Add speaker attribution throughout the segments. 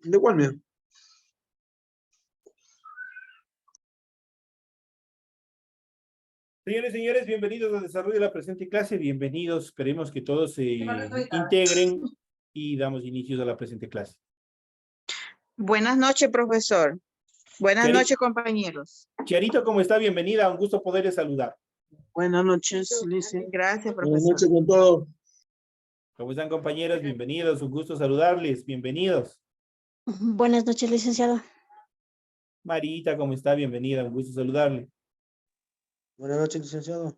Speaker 1: De igual manera.
Speaker 2: Señores y señores, bienvenidos al desarrollo de la presente clase. Bienvenidos. Esperemos que todos se integren y damos inicio a la presente clase.
Speaker 3: Buenas noches, profesor. Buenas
Speaker 2: Chari-
Speaker 3: noches, compañeros.
Speaker 2: Charito, ¿cómo está? Bienvenida. Un gusto poderle saludar.
Speaker 1: Buenas noches, Lice.
Speaker 3: Gracias,
Speaker 1: Buenas
Speaker 3: profesor.
Speaker 1: noches con todo.
Speaker 2: ¿Cómo están, compañeros? Bienvenidos. Un gusto saludarles. Bienvenidos.
Speaker 4: Buenas noches, licenciado.
Speaker 2: Marita, ¿cómo está? Bienvenida. Un gusto saludarle.
Speaker 1: Buenas noches, licenciado.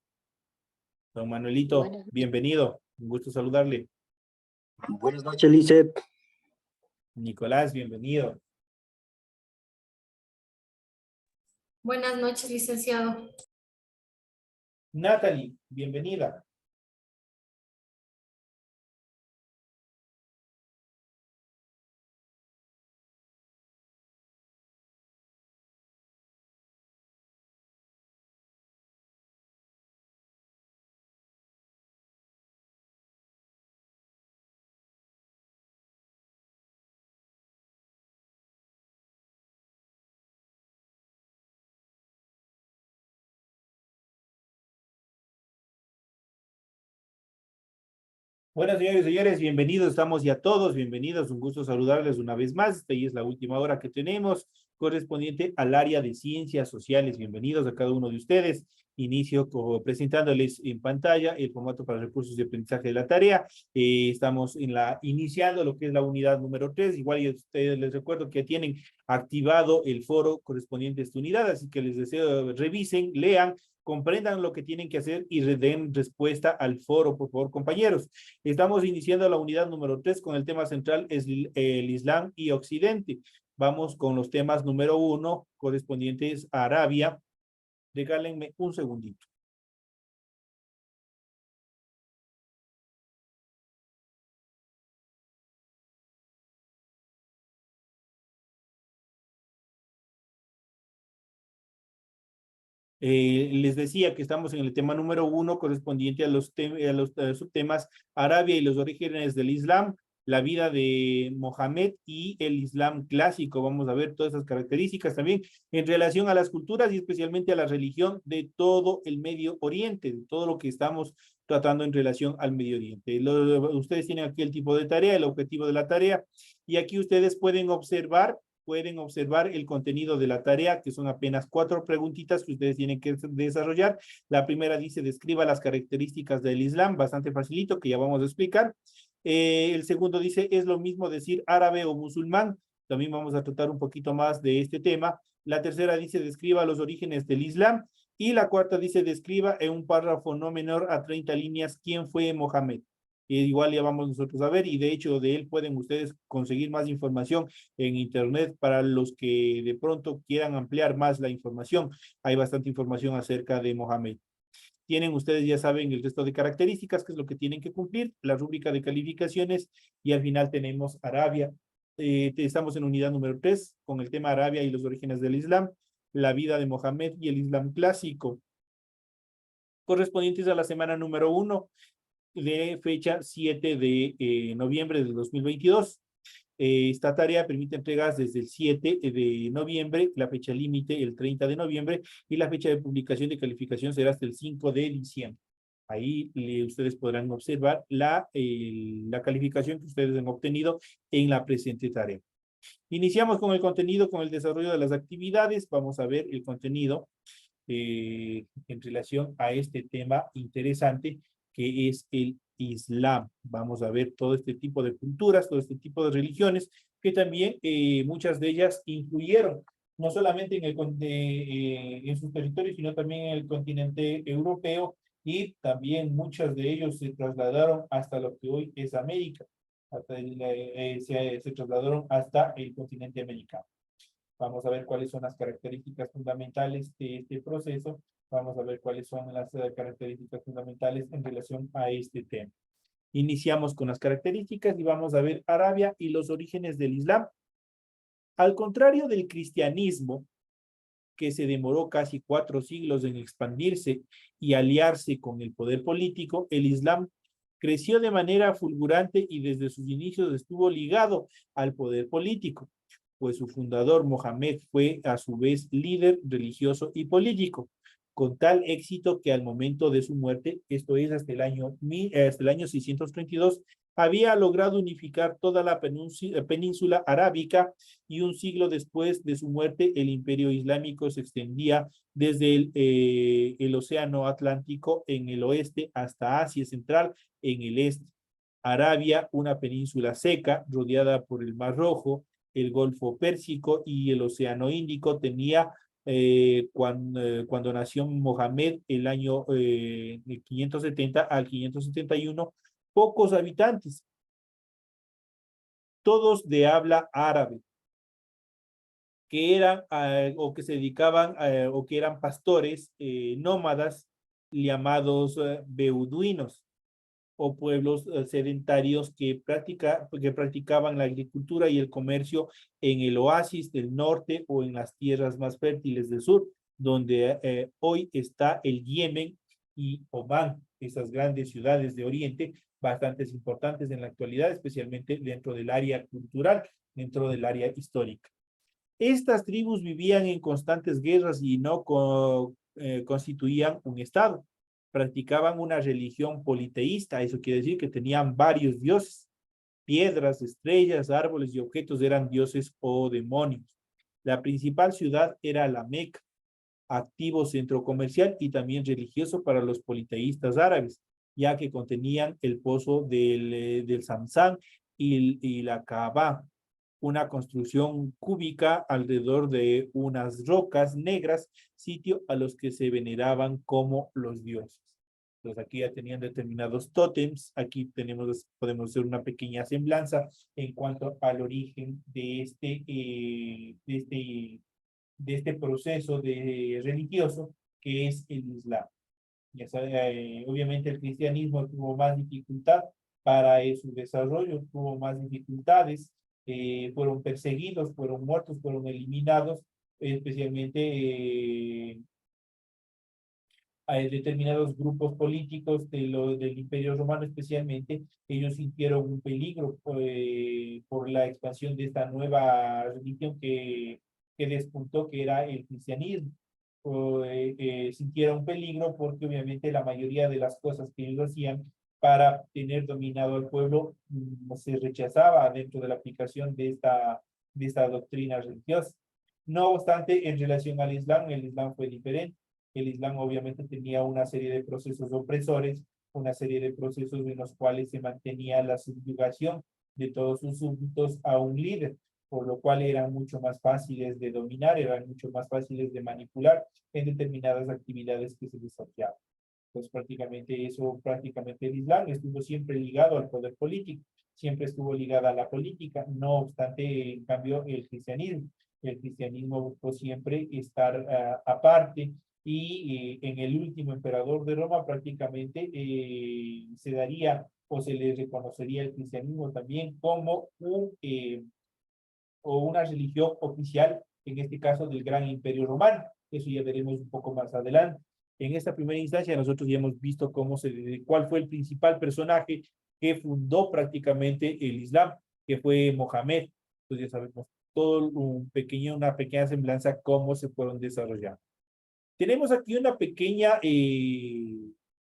Speaker 2: Don Manuelito,
Speaker 4: Buenas noches.
Speaker 2: bienvenido. Un gusto saludarle.
Speaker 1: Buenas noches, Lice.
Speaker 2: Nicolás, bienvenido.
Speaker 5: Buenas noches, licenciado.
Speaker 2: Natalie, bienvenida. Buenas, señores y señores, bienvenidos, estamos ya todos, bienvenidos, un gusto saludarles una vez más. Esta ya es la última hora que tenemos, correspondiente al área de ciencias sociales. Bienvenidos a cada uno de ustedes. Inicio presentándoles en pantalla el formato para recursos de aprendizaje de la tarea. Estamos iniciando lo que es la unidad número 3. Igual y a ustedes les recuerdo que tienen activado el foro correspondiente a esta unidad, así que les deseo revisen, lean, comprendan lo que tienen que hacer y den respuesta al foro, por favor, compañeros. Estamos iniciando la unidad número 3 con el tema central, es el Islam y Occidente. Vamos con los temas número 1, correspondientes a Arabia. Regálenme un segundito. Les decía que estamos en el tema número 1 correspondiente a los subtemas Arabia y los orígenes del Islam, la vida de Mohammed y el Islam clásico. Vamos a ver todas esas características también en relación a las culturas y especialmente a la religión de todo el Medio Oriente, de todo lo que estamos tratando en relación al Medio Oriente. Ustedes tienen aquí el tipo de tarea, el objetivo de la tarea, y aquí ustedes pueden observar el contenido de la tarea, que son apenas 4 preguntitas que ustedes tienen que desarrollar. La primera dice, describa las características del Islam, bastante facilito, que ya vamos a explicar. El segundo dice, es lo mismo decir árabe o musulmán, también vamos a tratar un poquito más de este tema. La tercera dice, describa los orígenes del Islam. Y la cuarta dice, describa en un párrafo no menor a 30 líneas quién fue Mohammed. Igual ya vamos nosotros a ver, y de hecho de él pueden ustedes conseguir más información en internet para los que de pronto quieran ampliar más la información. Hay bastante información acerca de Mohammed. Tienen ustedes, ya saben, el resto de características, que es lo que tienen que cumplir, la rúbrica de calificaciones, y al final tenemos Arabia. Estamos en unidad número 3 con el tema Arabia y los orígenes del Islam, la vida de Mohammed y el Islam clásico, correspondientes a la semana número 1 de fecha 7 de noviembre del 2022. Esta tarea permite entregas desde el 7 de noviembre, la fecha límite el 30 de noviembre y la fecha de publicación de calificación será hasta el 5 de diciembre. Ahí ustedes podrán observar la calificación que ustedes han obtenido en la presente tarea. Iniciamos con el contenido, con el desarrollo de las actividades. Vamos a ver el contenido en relación a este tema interesante que es el Islam. Vamos a ver todo este tipo de culturas, todo este tipo de religiones, que también muchas de ellas influyeron, no solamente en sus territorios, sino también en el continente europeo, y también muchas de ellos se trasladaron hasta lo que hoy es América, se trasladaron hasta el continente americano. Vamos a ver cuáles son las características fundamentales de este proceso. Vamos a ver cuáles son las características fundamentales en relación a este tema. Iniciamos con las características y vamos a ver Arabia y los orígenes del Islam. Al contrario del cristianismo, que se demoró casi 4 siglos en expandirse y aliarse con el poder político, el Islam Creció de manera fulgurante y desde sus inicios estuvo ligado al poder político, pues su fundador Mohamed fue a su vez líder religioso y político, con tal éxito que al momento de su muerte, esto es hasta el año 632, había logrado unificar toda la península arábica, y un siglo después de su muerte el imperio islámico se extendía desde el océano Atlántico en el oeste hasta Asia Central en el este. Arabia, una península seca rodeada por el Mar Rojo, el Golfo Pérsico y el Océano Índico, tenía cuando nació Mohamed el año 570 al 571, pocos habitantes, todos de habla árabe, que eran o que se dedicaban o que eran pastores nómadas llamados beduinos, o pueblos sedentarios que practicaban la agricultura y el comercio en el oasis del norte o en las tierras más fértiles del sur, donde hoy está el Yemen y Omán, esas grandes ciudades de Oriente, bastante importantes en la actualidad, especialmente dentro del área cultural, dentro del área histórica. Estas tribus vivían en constantes guerras y no constituían un estado. Practicaban una religión politeísta, eso quiere decir que tenían varios dioses. Piedras, estrellas, árboles y objetos eran dioses o demonios. La principal ciudad era la Meca, activo centro comercial y también religioso para los politeístas árabes, ya que contenían el pozo del Samsán y la Kaaba, una construcción cúbica alrededor de unas rocas negras, sitio a los que se veneraban como los dioses. Entonces aquí ya tenían determinados tótems. Aquí podemos hacer una pequeña semblanza en cuanto al origen de este proceso religioso que es el Islam. Ya sabe, obviamente el cristianismo tuvo más dificultad para su desarrollo, tuvo más dificultades, fueron perseguidos, fueron muertos, fueron eliminados, especialmente hay determinados grupos políticos del Imperio Romano especialmente, ellos sintieron un peligro por la expansión de esta nueva religión que despuntó, que era el cristianismo. Sintieron peligro porque obviamente la mayoría de las cosas que ellos hacían para tener dominado al pueblo se rechazaba dentro de la aplicación de esta doctrina religiosa. No obstante, en relación al Islam, el Islam fue diferente. El Islam obviamente tenía una serie de procesos opresores, una serie de procesos en los cuales se mantenía la subyugación de todos sus súbditos a un líder, por lo cual eran mucho más fáciles de dominar, eran mucho más fáciles de manipular en determinadas actividades que se desarrollaban. Pues prácticamente el Islam estuvo siempre ligado al poder político, siempre estuvo ligado a la política, no obstante, en cambio, el cristianismo buscó siempre estar aparte, y en el último emperador de Roma prácticamente se daría o se le reconocería el cristianismo también como una religión oficial, en este caso del Gran Imperio Romano. Eso ya veremos un poco más adelante. En esta primera instancia nosotros ya hemos visto cuál fue el principal personaje que fundó prácticamente el Islam, que fue Mohamed. Entonces ya sabemos todo una pequeña semblanza cómo se fueron desarrollando. Tenemos aquí una pequeña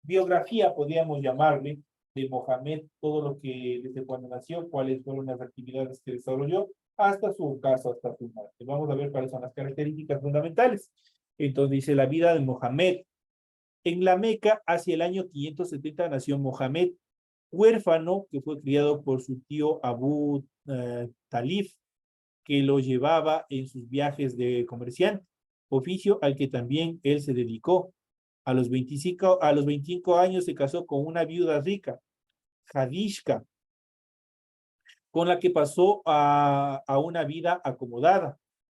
Speaker 2: biografía, podríamos llamarle, de Mohamed, todo lo que desde cuando nació, cuáles fueron las actividades que desarrolló, hasta su caso, hasta su muerte. Vamos a ver cuáles son las características fundamentales. Entonces dice la vida de Mohamed. En la Meca, hacia el año 570, nació Mohamed, huérfano, que fue criado por su tío Abu Talib, que lo llevaba en sus viajes de comerciante, oficio al que también él se dedicó. A los 25 años se casó con una viuda rica, Jadishka, con la que pasó a una vida acomodada.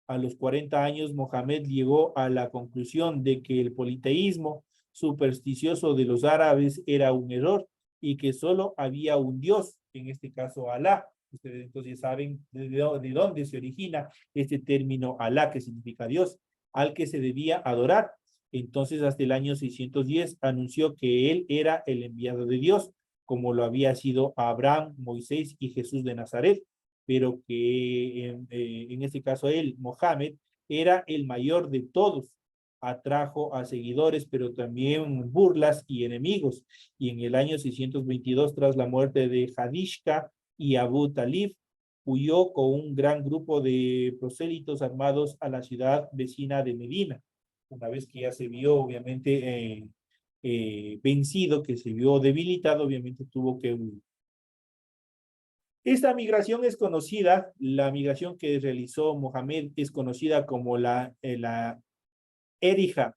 Speaker 2: A los 40 años, Mohamed llegó a la conclusión de que el politeísmo supersticioso de los árabes era un error y que solo había un Dios, en este caso Alá. Ustedes entonces saben de dónde se origina este término Alá, que significa Dios, al que se debía adorar. Entonces, hasta el año 610 anunció que él era el enviado de Dios, como lo había sido Abraham, Moisés y Jesús de Nazaret, pero que en este caso él, Mohammed, era el mayor de todos. Atrajo a seguidores, pero también burlas y enemigos. Y en el año 622, tras la muerte de Hadishka y Abu Talib, huyó con un gran grupo de prosélitos armados a la ciudad vecina de Medina. Una vez que ya se vio, obviamente, vencido, que se vio debilitado, obviamente tuvo que huir. Esta migración es conocida, la migración que realizó Mohammed es conocida como la Erija,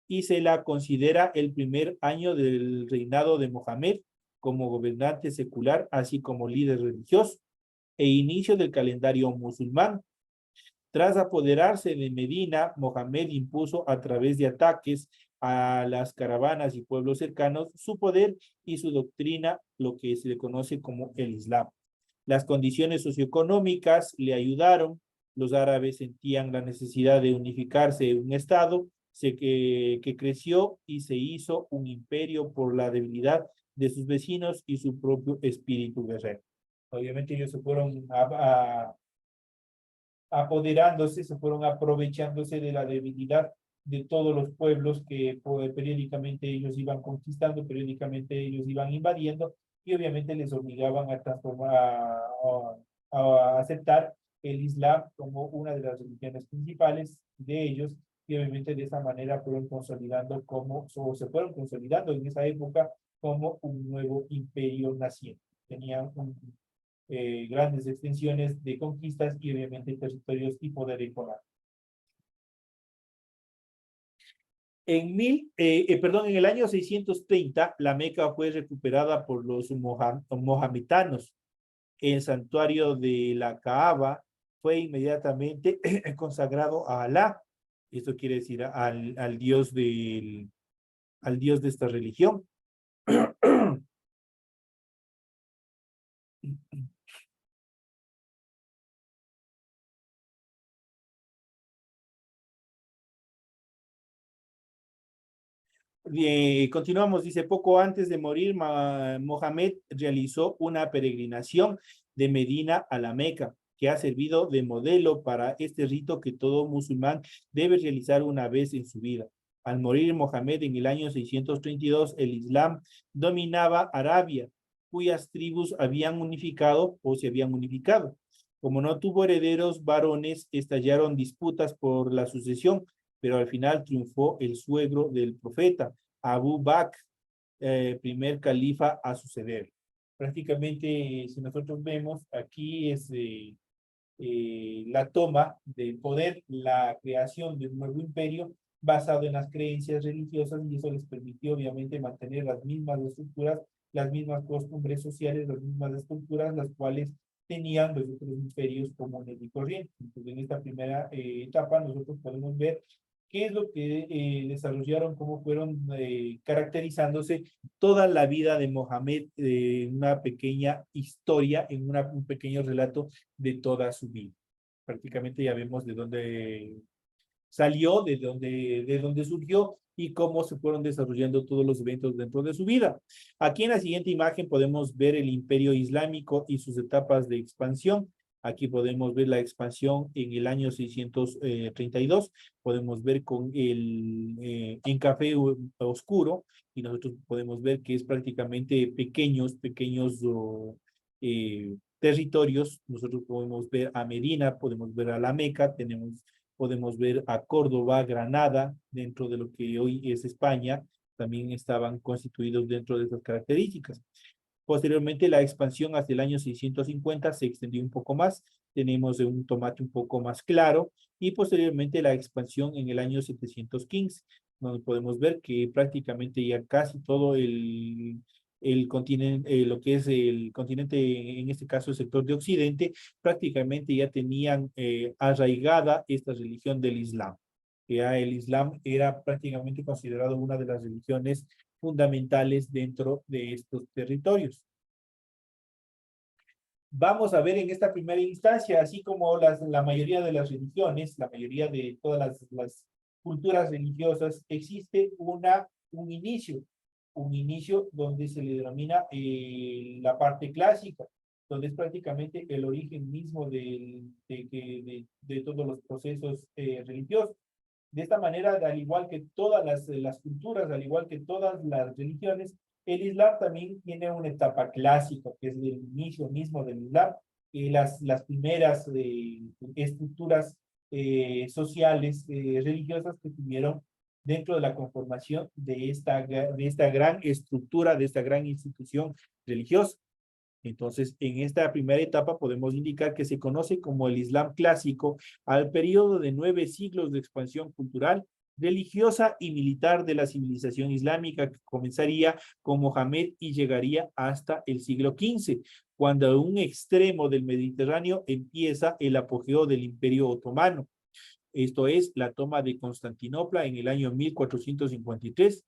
Speaker 2: y se la considera el primer año del reinado de Mohammed como gobernante secular, así como líder religioso, e inicio del calendario musulmán. Tras apoderarse de Medina, Mohammed impuso a través de ataques a las caravanas y pueblos cercanos su poder y su doctrina, lo que se le conoce como el Islam. Las condiciones socioeconómicas le ayudaron, los árabes sentían la necesidad de unificarse en un estado que creció y se hizo un imperio por la debilidad de sus vecinos y su propio espíritu guerrero. Obviamente ellos se fueron apoderándose, se fueron aprovechándose de la debilidad de todos los pueblos que periódicamente ellos iban conquistando, periódicamente ellos iban invadiendo, y obviamente les obligaban a transformar, a aceptar el Islam como una de las religiones principales de ellos, y obviamente de esa manera fueron consolidando o se fueron consolidando en esa época como un nuevo imperio naciente. Tenían grandes extensiones de conquistas y obviamente territorios y poder económico. En el año 630, la Meca fue recuperada por los mohametanos. El santuario de la Kaaba fue inmediatamente consagrado a Alá. Esto quiere decir al Dios de esta religión. Continuamos, dice, poco antes de morir, Mohammed realizó una peregrinación de Medina a la Meca, que ha servido de modelo para este rito que todo musulmán debe realizar una vez en su vida. Al morir Mohammed en el año 632, el Islam dominaba Arabia, cuyas tribus habían unificado o se habían unificado. Como no tuvo herederos varones, estallaron disputas por la sucesión, pero al final triunfó el suegro del profeta, Abu Bakr, primer califa a suceder. Prácticamente, si nosotros vemos, aquí es la toma del poder, la creación de un nuevo imperio basado en las creencias religiosas, y eso les permitió obviamente mantener las mismas estructuras, las mismas costumbres sociales, las mismas estructuras, las cuales tenían los otros imperios comunes y corrientes. Entonces, en esta primera etapa nosotros podemos ver qué es lo que desarrollaron, cómo fueron caracterizándose toda la vida de Mohammed, una pequeña historia, en un pequeño relato de toda su vida. Prácticamente ya vemos de dónde salió, de dónde surgió y cómo se fueron desarrollando todos los eventos dentro de su vida. Aquí en la siguiente imagen podemos ver el imperio islámico y sus etapas de expansión. Aquí podemos ver la expansión en el año 632. Podemos ver con en café oscuro, y nosotros podemos ver que es prácticamente pequeños territorios. Nosotros podemos ver a Medina, podemos ver a la Meca, podemos ver a Córdoba, Granada, dentro de lo que hoy es España, también estaban constituidos dentro de esas características. Posteriormente, la expansión hacia el año 650 se extendió un poco más, tenemos un tomate un poco más claro, y posteriormente la expansión en el año 715, donde podemos ver que prácticamente ya casi todo el continente, lo que es el continente, en este caso el sector de Occidente, prácticamente ya tenían arraigada esta religión del Islam. Ya el Islam era prácticamente considerado una de las religiones fundamentales dentro de estos territorios. Vamos a ver en esta primera instancia, así como la mayoría de las religiones, la mayoría de todas las culturas religiosas, existe un inicio. un inicio donde se le denomina la parte clásica, donde es prácticamente el origen mismo de todos los procesos religiosos. De esta manera, al igual que todas las culturas, al igual que todas las religiones, el Islam también tiene una etapa clásica, que es el inicio mismo del Islam, las primeras estructuras sociales, religiosas que tuvieron dentro de la conformación de esta gran estructura, de esta gran institución religiosa. Entonces, en esta primera etapa podemos indicar que se conoce como el Islam clásico al periodo de 9 siglos de expansión cultural, religiosa y militar de la civilización islámica que comenzaría con Mohammed y llegaría hasta el siglo XV, cuando a un extremo del Mediterráneo empieza el apogeo del Imperio Otomano. Esto es la toma de Constantinopla en el año 1453.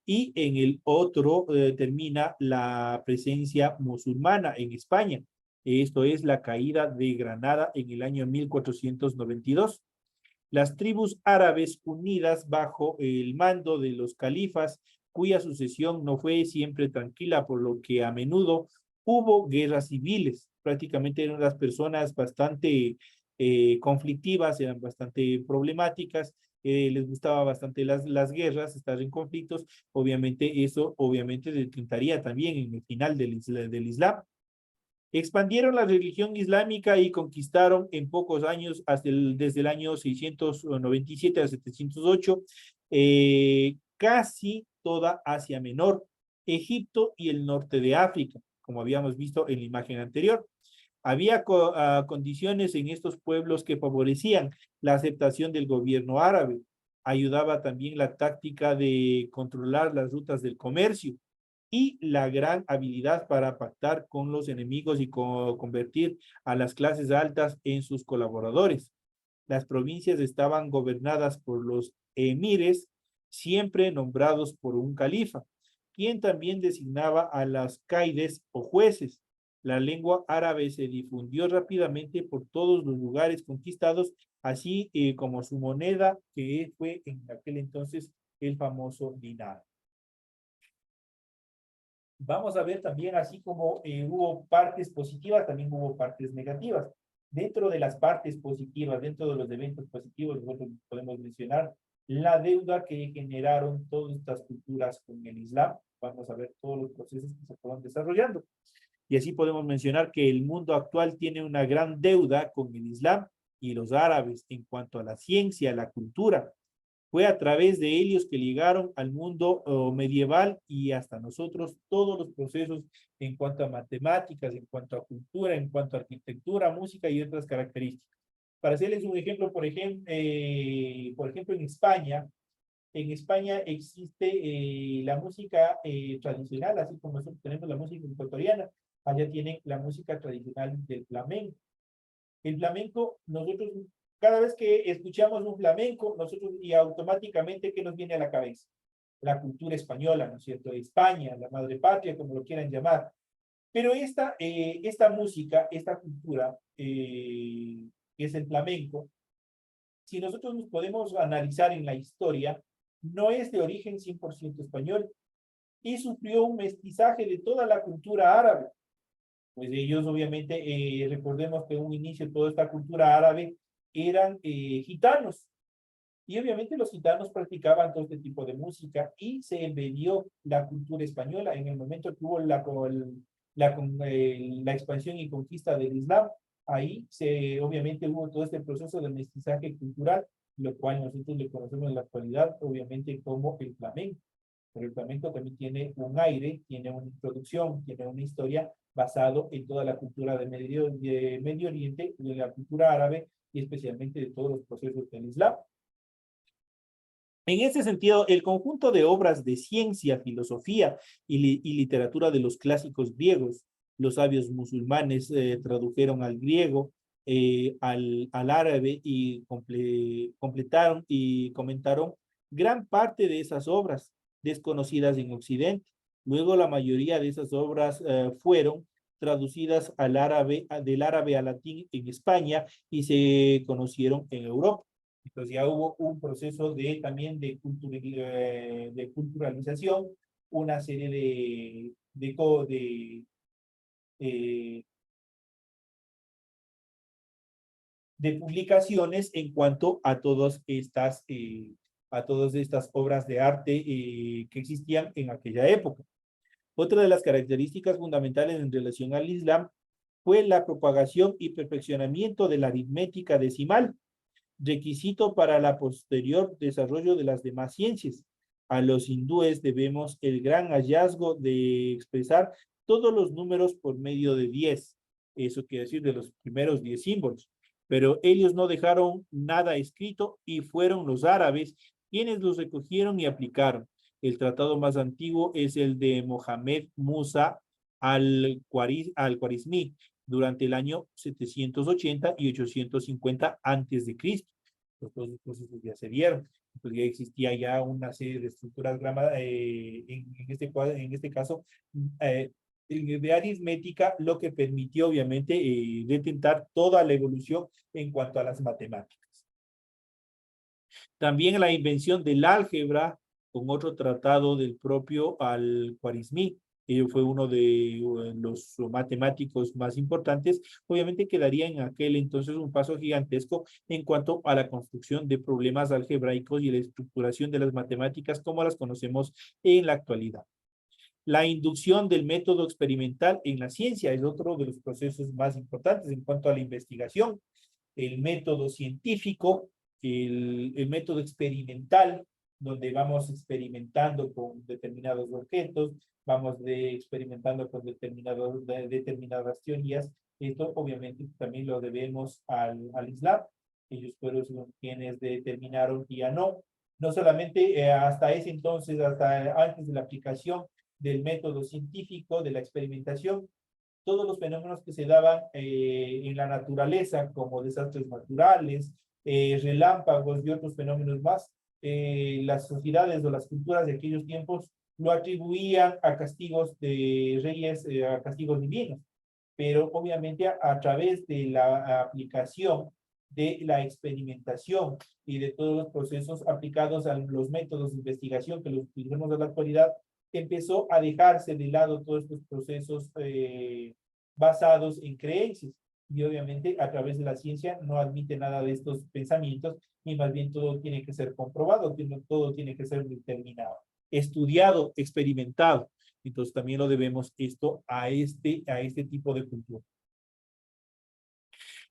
Speaker 2: Y en el otro termina la presencia musulmana en España. Esto es la caída de Granada en el año 1492. Las tribus árabes unidas bajo el mando de los califas, cuya sucesión no fue siempre tranquila, por lo que a menudo hubo guerras civiles. Prácticamente eran las personas bastante conflictivas, eran bastante problemáticas, les gustaba bastante las guerras, estar en conflictos. Obviamente eso detentaría también en el final del Islam. Expandieron la religión islámica y conquistaron en pocos años, desde el año 697 a 708, casi toda Asia Menor, Egipto y el norte de África, como habíamos visto en la imagen anterior. Había condiciones en estos pueblos que favorecían la aceptación del gobierno árabe. Ayudaba también la táctica de controlar las rutas del comercio y la gran habilidad para pactar con los enemigos y convertir a las clases altas en sus colaboradores. Las provincias estaban gobernadas por los emires, siempre nombrados por un califa, quien también designaba a las caides o jueces. La lengua árabe se difundió rápidamente por todos los lugares conquistados, así como su moneda, que fue en aquel entonces el famoso dinar. Vamos a ver también, así como hubo partes positivas, también hubo partes negativas. Dentro de las partes positivas, dentro de los eventos positivos, nosotros podemos mencionar la deuda que generaron todas estas culturas con el Islam. Vamos a ver todos los procesos que se fueron desarrollando. Y así podemos mencionar que el mundo actual tiene una gran deuda con el Islam y los árabes en cuanto a la ciencia, la cultura. Fue a través de ellos que llegaron al mundo medieval y hasta nosotros todos los procesos en cuanto a matemáticas, en cuanto a cultura, en cuanto a arquitectura, música y otras características. Para hacerles un ejemplo, por ejemplo en España existe la música tradicional, así como nosotros tenemos la música ecuatoriana, allá tienen la música tradicional del flamenco. El flamenco, nosotros, cada vez que escuchamos un flamenco, nosotros y automáticamente, ¿qué nos viene a la cabeza? La cultura española, ¿no es cierto? España, la madre patria, como lo quieran llamar. Pero esta música, esta cultura, que es el flamenco, si nosotros nos podemos analizar en la historia, no es de origen 100% español y sufrió un mestizaje de toda la cultura árabe. Pues ellos obviamente, recordemos que en un inicio toda esta cultura árabe eran gitanos. Y obviamente los gitanos practicaban todo este tipo de música y se embebió la cultura española en el momento que hubo la expansión y conquista del Islam. Ahí obviamente hubo todo este proceso de mestizaje cultural, lo cual nosotros le conocemos en la actualidad, obviamente, como el flamenco. Pero el flamenco también tiene un aire, tiene una introducción, tiene una historia basado en toda la cultura de Medio Oriente, de la cultura árabe y especialmente de todos los procesos del Islam. En ese sentido, el conjunto de obras de ciencia, filosofía y literatura de los clásicos griegos, los sabios musulmanes tradujeron al griego, al árabe y completaron y comentaron gran parte de esas obras desconocidas en Occidente. Luego la mayoría de esas obras fueron traducidas del árabe al latín en España y se conocieron en Europa. Entonces ya hubo un proceso también de culturalización, una serie de publicaciones en cuanto a todas estas obras de arte que existían en aquella época. Otra de las características fundamentales en relación al Islam fue la propagación y perfeccionamiento de la aritmética decimal, requisito para la posterior desarrollo de las demás ciencias. A los hindúes debemos el gran hallazgo de expresar todos los números por medio de 10. Eso quiere decir de los primeros 10 símbolos. Pero ellos no dejaron nada escrito y fueron los árabes quienes los recogieron y aplicaron. El tratado más antiguo es el de Mohamed Musa al-Khwarizmi durante el año 780 y 850 antes de Cristo. Los dos procesos ya se dieron. Pues ya existía ya una serie de estructuras en este caso de aritmética, lo que permitió obviamente detentar toda la evolución en cuanto a las matemáticas. También la invención del álgebra con otro tratado del propio al-Khwarizmi. Fue uno de los matemáticos más importantes. Obviamente quedaría en aquel entonces un paso gigantesco en cuanto a la construcción de problemas algebraicos y la estructuración de las matemáticas como las conocemos en la actualidad. La inducción del método experimental en la ciencia es otro de los procesos más importantes en cuanto a la investigación. El método científico, el método experimental, donde vamos experimentando con determinados objetos, vamos experimentando con determinadas teorías. Esto obviamente también lo debemos al Islam. Ellos fueron quienes determinaron y ya no solamente hasta ese entonces, hasta antes de la aplicación del método científico, de la experimentación, todos los fenómenos que se daban en la naturaleza, como desastres naturales, relámpagos y otros fenómenos más, las sociedades o las culturas de aquellos tiempos lo atribuían a castigos de reyes, a castigos divinos, pero obviamente a través de la aplicación de la experimentación y de todos los procesos aplicados a los métodos de investigación que los utilizamos en la actualidad, empezó a dejarse de lado todos estos procesos basados en creencias. Y obviamente a través de la ciencia no admite nada de estos pensamientos y más bien todo tiene que ser comprobado, todo tiene que ser determinado, estudiado, experimentado. Entonces también lo debemos esto a este tipo de cultura.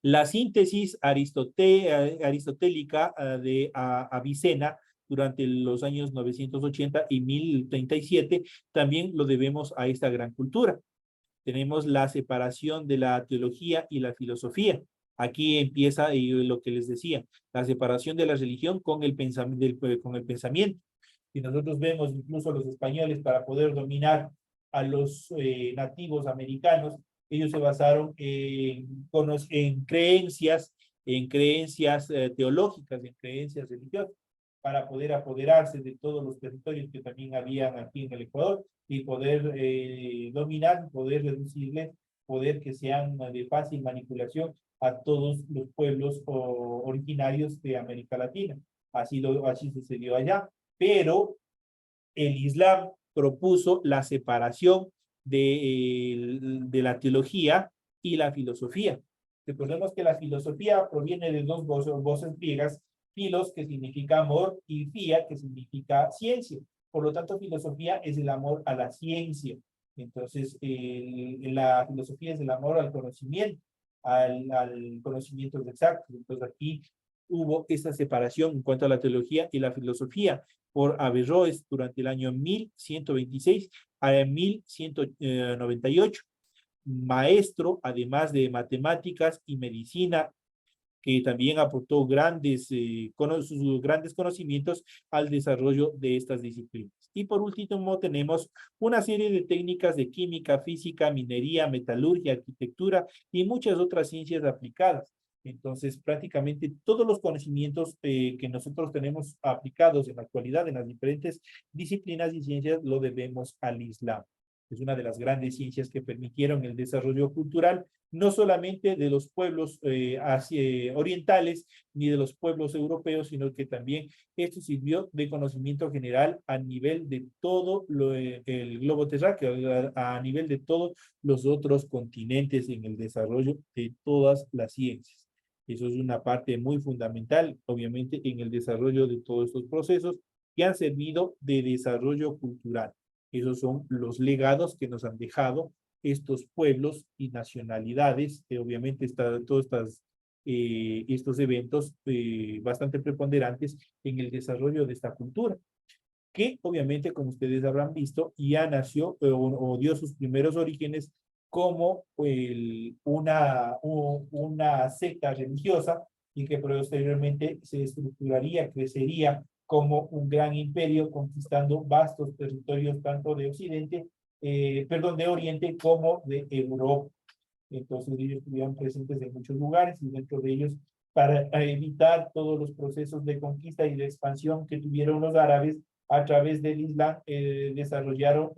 Speaker 2: La síntesis aristotélica de Avicena durante los años 980 y 1037 también lo debemos a esta gran cultura. Tenemos la separación de la teología y la filosofía. Aquí empieza lo que les decía, la separación de la religión con el pensamiento. Y nosotros vemos incluso los españoles para poder dominar a los nativos americanos, ellos se basaron en creencias teológicas, en creencias religiosas, para poder apoderarse de todos los territorios que también habían aquí en el Ecuador y poder dominar, poder reducirles, poder que sean de fácil manipulación a todos los pueblos originarios de América Latina. Así sucedió allá, pero el Islam propuso la separación de la teología y la filosofía. Recordemos que la filosofía proviene de dos voces griegas, filos, que significa amor, y fía, que significa ciencia. Por lo tanto, filosofía es el amor a la ciencia. Entonces, la filosofía es el amor al conocimiento, al conocimiento exacto. Entonces, aquí hubo esta separación en cuanto a la teología y la filosofía por Averroes durante el año 1126 a 1198. Maestro, además de matemáticas y medicina, que también aportó sus grandes conocimientos al desarrollo de estas disciplinas. Y por último tenemos una serie de técnicas de química, física, minería, metalurgia, arquitectura y muchas otras ciencias aplicadas. Entonces, prácticamente todos los conocimientos que nosotros tenemos aplicados en la actualidad en las diferentes disciplinas y ciencias lo debemos al Islam. Es una de las grandes ciencias que permitieron el desarrollo cultural no solamente de los pueblos orientales ni de los pueblos europeos, sino que también esto sirvió de conocimiento general a nivel de todo el globo terráqueo, a nivel de todos los otros continentes en el desarrollo de todas las ciencias. Eso es una parte muy fundamental, obviamente, en el desarrollo de todos estos procesos que han servido de desarrollo cultural. Esos son los legados que nos han dejado estos pueblos y nacionalidades, que obviamente todos estos eventos bastante preponderantes en el desarrollo de esta cultura, que obviamente, como ustedes habrán visto, ya nació o dio sus primeros orígenes como una secta religiosa y que posteriormente se estructuraría, crecería como un gran imperio conquistando vastos territorios tanto de Occidente, de Oriente como de Europa. Entonces ellos estuvieron presentes en muchos lugares y dentro de ellos para evitar todos los procesos de conquista y de expansión que tuvieron los árabes a través del Islam, desarrollaron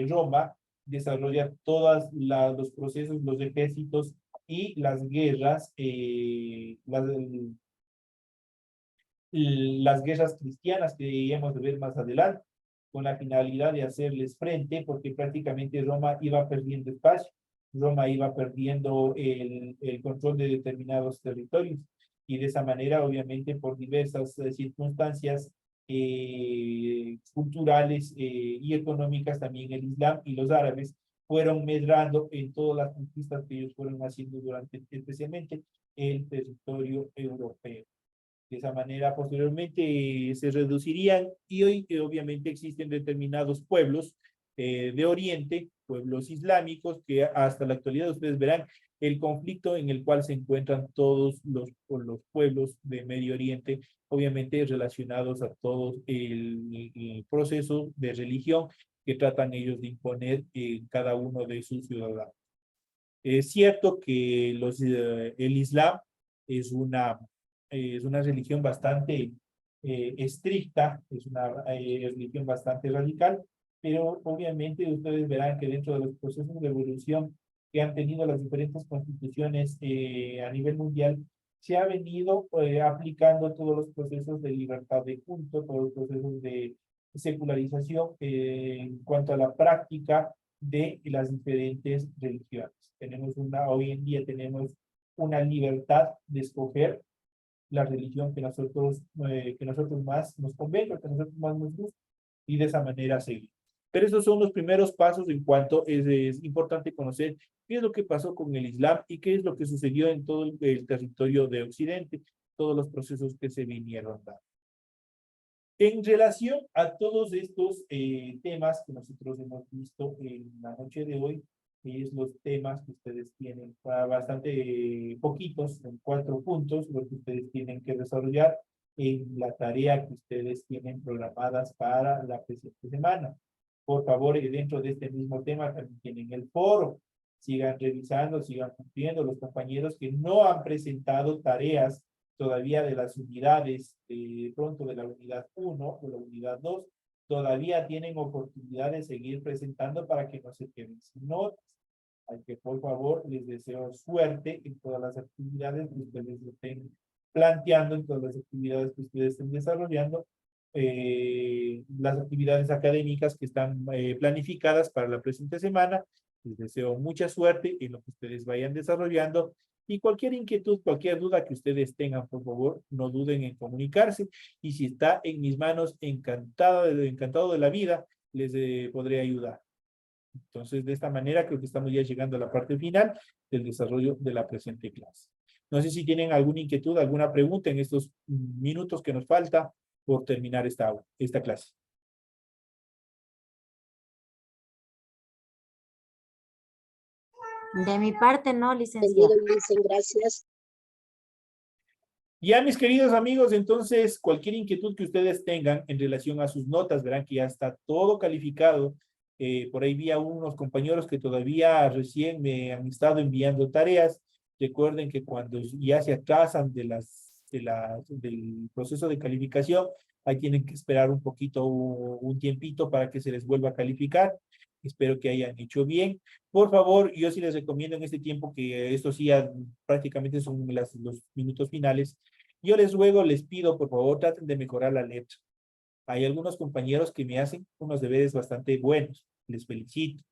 Speaker 2: Roma, desarrolla todos los procesos, los ejércitos y las guerras, las guerras cristianas que íbamos a ver más adelante, con la finalidad de hacerles frente, porque prácticamente Roma iba perdiendo espacio, Roma iba perdiendo el control de determinados territorios, y de esa manera, obviamente, por diversas circunstancias culturales y económicas, también el Islam y los árabes fueron medrando en todas las conquistas que ellos fueron haciendo durante especialmente el territorio europeo. De esa manera, posteriormente se reducirían y hoy obviamente existen determinados pueblos de Oriente, pueblos islámicos, que hasta la actualidad ustedes verán el conflicto en el cual se encuentran todos los pueblos de Medio Oriente, obviamente relacionados a todo el proceso de religión que tratan ellos de imponer en cada uno de sus ciudadanos. Es cierto que el Islam es una religión bastante estricta, es una religión bastante radical, pero obviamente ustedes verán que dentro de los procesos de evolución que han tenido las diferentes constituciones a nivel mundial, se ha venido aplicando todos los procesos de libertad de culto, todos los procesos de secularización en cuanto a la práctica de las diferentes religiones. Hoy en día tenemos una libertad de escoger la religión que nosotros más nos convenga, que a nosotros más nos gusta, y de esa manera seguir. Pero esos son los primeros pasos en cuanto es importante conocer qué es lo que pasó con el Islam y qué es lo que sucedió en todo el territorio de Occidente, todos los procesos que se vinieron dando. En relación a todos estos temas que nosotros hemos visto en la noche de hoy, es los temas que ustedes tienen bastante poquitos, en 4 puntos, lo que ustedes tienen que desarrollar en la tarea que ustedes tienen programadas para la presente semana. Por favor, dentro de este mismo tema también tienen el foro. Sigan revisando, sigan cumpliendo. Los compañeros que no han presentado tareas todavía de las unidades, pronto de la unidad 1 o la unidad 2, todavía tienen oportunidad de seguir presentando para que no se queden sin notas. Hay que, por favor, les deseo suerte en todas las actividades que ustedes estén planteando, en todas las actividades que ustedes estén desarrollando, las actividades académicas que están planificadas para la presente semana. Les deseo mucha suerte en lo que ustedes vayan desarrollando y cualquier inquietud, cualquier duda que ustedes tengan, por favor, no duden en comunicarse y si está en mis manos, encantado de la vida, les podré ayudar. Entonces, de esta manera creo que estamos ya llegando a la parte final del desarrollo de la presente clase. No sé si tienen alguna inquietud, alguna pregunta en estos minutos que nos falta por terminar esta clase.
Speaker 6: De mi parte, no, licenciado.
Speaker 7: Gracias.
Speaker 2: Ya, mis queridos amigos, entonces, cualquier inquietud que ustedes tengan en relación a sus notas, verán que ya está todo calificado. Por ahí vi a unos compañeros que todavía recién me han estado enviando tareas. Recuerden que cuando ya se atrasan del proceso de calificación, ahí tienen que esperar un poquito, un tiempito para que se les vuelva a calificar. Espero que hayan hecho bien. Por favor, yo sí les recomiendo en este tiempo que esto sí ya prácticamente son los minutos finales. Yo les ruego, les pido, por favor, traten de mejorar la letra. Hay algunos compañeros que me hacen unos deberes bastante buenos. Les felicito.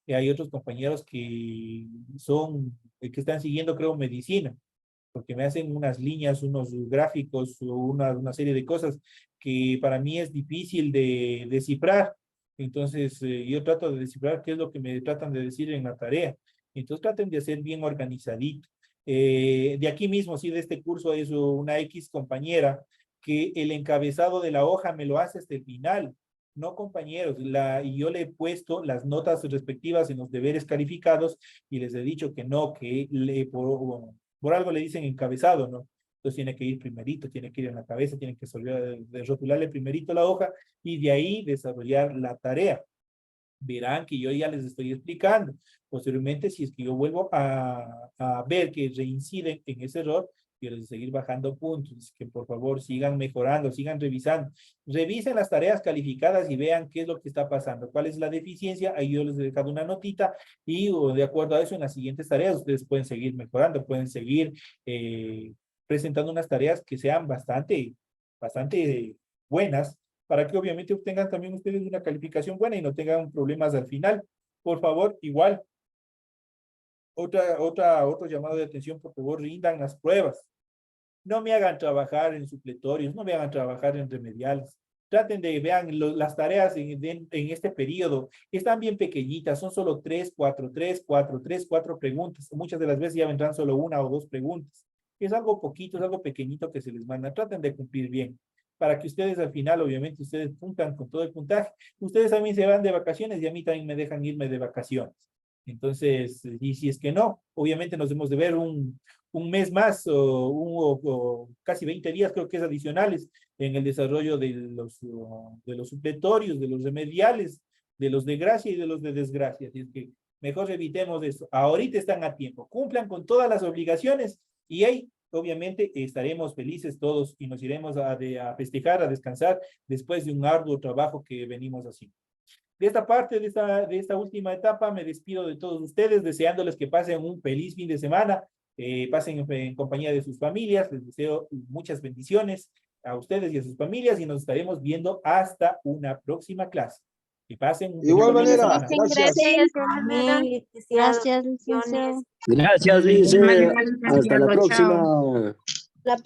Speaker 2: Y hay otros compañeros que que están siguiendo, creo, medicina, porque me hacen unas líneas, unos gráficos, o una serie de cosas que para mí es difícil de descifrar. Entonces, yo trato de descifrar qué es lo que me tratan de decir en la tarea. Entonces, traten de hacer bien organizadito. De aquí mismo, sí, de este curso es una X compañera que el encabezado de la hoja me lo hace hasta el final. No, compañeros, y yo le he puesto las notas respectivas en los deberes calificados y les he dicho que no, que por algo le dicen encabezado, ¿no? Entonces tiene que ir primerito, tiene que ir en la cabeza, tiene que rotularle primerito la hoja y de ahí desarrollar la tarea. Verán que yo ya les estoy explicando. Posteriormente, si es que yo vuelvo a ver que reinciden en ese error, yo les voy a seguir bajando puntos, que por favor sigan mejorando, sigan revisando. Revisen las tareas calificadas y vean qué es lo que está pasando, cuál es la deficiencia. Ahí yo les he dejado una notita y de acuerdo a eso en las siguientes tareas ustedes pueden seguir mejorando, pueden seguir presentando unas tareas que sean bastante buenas para que obviamente obtengan también ustedes una calificación buena y no tengan problemas al final. Por favor, igual, otro llamado de atención, por favor, rindan las pruebas. No me hagan trabajar en supletorios, no me hagan trabajar en remediales. Traten de, vean, las tareas en este periodo están bien pequeñitas, son solo 4 preguntas. Muchas de las veces ya vendrán solo 1 o 2 preguntas. Es algo poquito, es algo pequeñito que se les manda. Traten de cumplir bien, para que ustedes al final, obviamente, ustedes puntan con todo el puntaje. Ustedes también se van de vacaciones y a mí también me dejan irme de vacaciones. Entonces, y si es que no, obviamente nos debemos de ver un mes más o casi 20 días, creo que es adicionales, en el desarrollo de los supletorios, de los remediales, de los de gracia y de los de desgracia. Así es que mejor evitemos eso. Ahorita están a tiempo, cumplan con todas las obligaciones y ahí obviamente estaremos felices todos y nos iremos a festejar, a descansar después de un arduo trabajo que venimos haciendo. De esta parte, de esta última etapa, me despido de todos ustedes, deseándoles que pasen un feliz fin de semana, pasen en compañía de sus familias, les deseo muchas bendiciones a ustedes y a sus familias y nos estaremos viendo hasta una próxima clase. Que pasen un
Speaker 1: Igual
Speaker 2: feliz fin de
Speaker 1: manera,
Speaker 2: semana.
Speaker 1: gracias.
Speaker 6: Amén, licenciado.
Speaker 4: Gracias, licenciado.
Speaker 1: Gracias, Lice. Hasta la próxima.